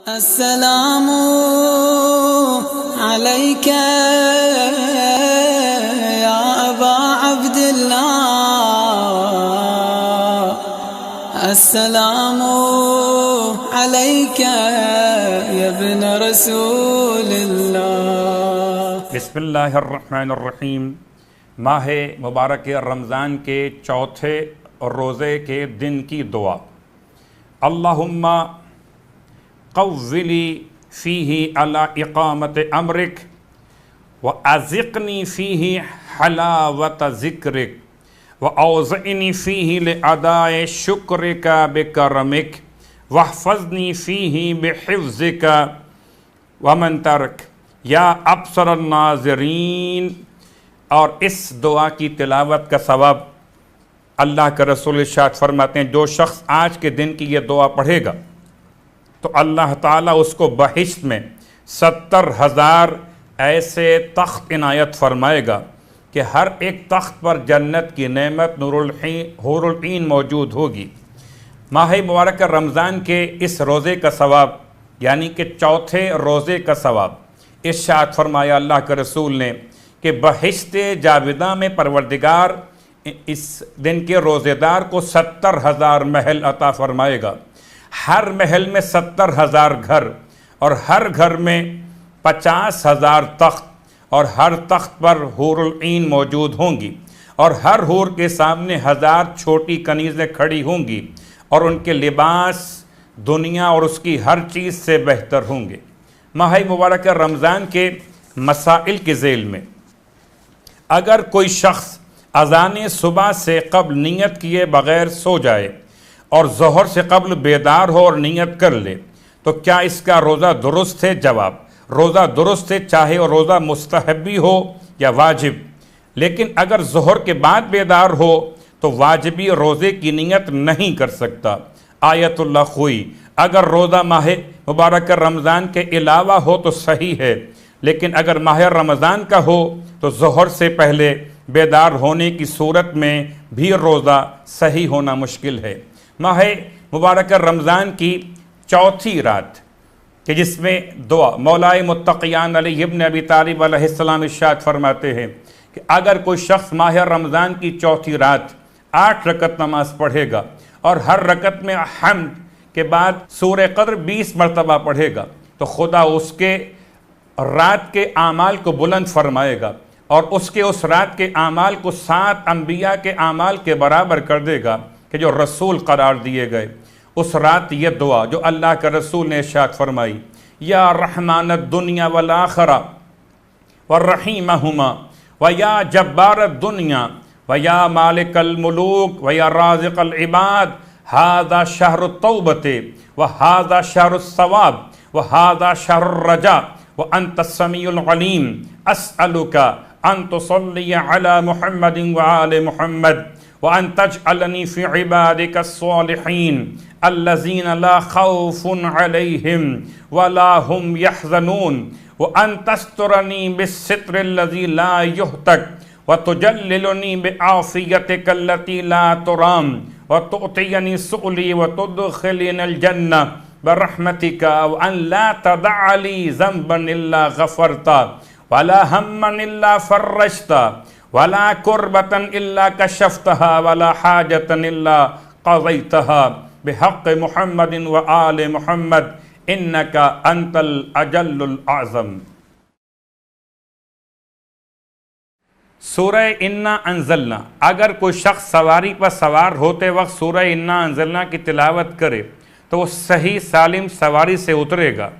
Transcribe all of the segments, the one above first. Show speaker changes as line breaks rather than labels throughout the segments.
अस्सलामु अलैका या अबा अब्दुल्लाह, अस्सलामु अलैका या इब्न रसूलिल्लाह।
बिस्मिल्लाहिर्रहमानिर्रहीम। माह मुबारक रमज़ान के चौथे रोज़े के दिन की दुआ। अल्लाहुम्मा क़व्विली फ़ीही अला इक़ामत अमरिक व अज़िक़नी फ़ीही हलावत ज़िक्रिक व औज़इनी फ़ीही लिअदाए शुक्रिका बिकरमिक वहफ़ज़नी फ़ीही बिहिफ़्ज़िका व मन तरक या अब्सरन नाज़रीन। और इस दुआ की तिलावत का सवाब अल्लाह के रसूल इरशाद फरमाते हैं, जो शख्स आज के दिन की ये दुआ पढ़ेगा तो अल्लाह ताला उसको बहिश्त में 70,000 ऐसे तख्त इनायत फरमाएगा कि हर एक तख्त पर जन्नत की नेमत हूरुल ईन मौजूद होगी। माह मुबारक रमज़ान के इस रोज़े का सवाब यानी कि चौथे रोज़े का सवाब इरशाद फरमाया अल्लाह के रसूल ने कि बहिश्त जाविदा में परवरदिगार इस दिन के रोज़ेदार को 70,000 महल अता फरमाएगा। हर महल में 70,000 घर और हर घर में 50,000 तख्त और हर तख्त पर हूरुल ईन मौजूद होंगी और हर हूर के सामने 1000 छोटी कनीज़ें खड़ी होंगी और उनके लिबास दुनिया और उसकी हर चीज़ से बेहतर होंगे। माह मुबारक रमज़ान के मसाइल के ज़ेल में अगर कोई शख्स अज़ान सुबह से कब्ल नियत किए बग़ैर सो जाए और ज़ोहर से कब्ल बेदार हो और नियत कर ले तो क्या इसका रोज़ा दुरुस्त है? जवाब, रोज़ा दुरुस्त है, चाहे वो रोज़ा मुस्तहबी हो या वाजिब। लेकिन अगर ज़ोहर के बाद बेदार हो तो वाजिबी रोज़े की नियत नहीं कर सकता। आयतुल्लाह खुई, अगर रोज़ा माह मुबारक रमज़ान के अलावा हो तो सही है, लेकिन अगर माह रमज़ान का हो तो ज़ोहर से पहले बेदार होने की सूरत में भी रोज़ा सही होना मुश्किल है। माह मुबारक रमज़ान की चौथी रात कि जिसमें दुआ मौलाए मुत्तक़ियान अली इब्न अबी तालिब अलैहिस्सलाम इरशाद फरमाते हैं कि अगर कोई शख्स माह रमज़ान की चौथी रात 8 रकत नमाज पढ़ेगा और हर रकत में हम्द के बाद सूरह क़द्र 20 मरतबा पढ़ेगा तो खुदा उसके रात के आमाल को बुलंद फरमाएगा और उसके उस रात के आमाल को 7 अंबिया के आमाल के बराबर कर देगा कि जो रसूल करार दिए गए। उस रात ये दुआ जो अल्लाह के रसूल ने इरशाद फरमाई, या रहमान दुनिया वल आखिरा व रहीमहुमा व या जब्बार दुनिया व या मालिकल मुलूक व या राज़िक़ल इबाद, हाज़ा शहरु तौबते व हाज़ा शहरु सवाब व हाज़ा शहरु रजा व अंत समीउल अलीम। अस्अलुका अन तुसल्ली अला मुहम्मदिन व आले मुहम्मद व अन तजअलनी फ़ी इबादिका स्सालिहीन अल्लज़ीना ला खौफ़ुन अलैहिम व ला हुम यहज़नून व अन तस्तुरनी बिस्सित्रिल्लज़ी ला युहतक व तुजल्लिलनी बिआफ़ियतिका अल्लती ला तुराम व तुअतियनी सुअली व तुदखिलनल जन्नह बरहमतिका व अन ला तदअ ली ज़ंबन इल्ला गफ़रता वला हम्मन इल्ला फ़र्रजता वला कुर्बतन इल्ला कशफ़तहा वला हाजतन इल्ला क़ज़ैतहा बिहक़्क़ मुहम्मदिन व आले मुहम्मद इन्नका अंतल अजल्लुल आज़म। सूरह इन्ना अंज़लना, अगर कोई शख्स सवारी पर सवार होते वक्त सूरह इन्ना अंज़लना की तिलावत करे तो वो सही सालिम सवारी से उतरेगा।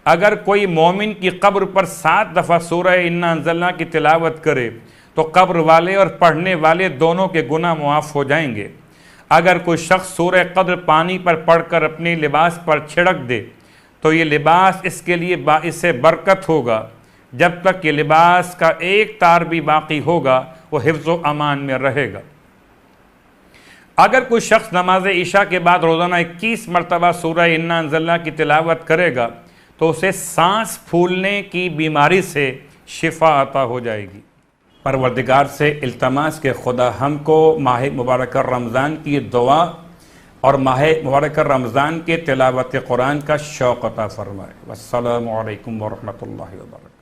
अगर कोई मोमिन की कब्र पर 7 दफ़ा सूरह इन्ना अंज़लना की तिलावत करे तो कब्र वाले और पढ़ने वाले दोनों के गुनाह मुआफ़ हो जाएंगे। अगर कोई शख्स सूरह क़द्र पानी पर पढ़कर अपने लिबास पर छिड़क दे तो ये लिबास इसके लिए बाइसे बरकत होगा। जब तक ये लिबास का एक तार भी बाकी होगा वो हिफ्ज़ व अमान में रहेगा। अगर कोई शख्स नमाज ईशा के बाद रोज़ाना 21 मरतबा सूरह इन्ना अंज़लना की तिलावत करेगा तो उसे सांस फूलने की बीमारी से शिफा अता हो जाएगी। परवरदिगार से इल्तमास के खुदा हमको माह मुबारक रमज़ान की दुआ और माह मुबारक रमज़ान के तिलावत कुरान का शौक़ अता फ़रमाए। वस्सलामु अलैकुम वरहमतुल्लाहि वबरकातुहू।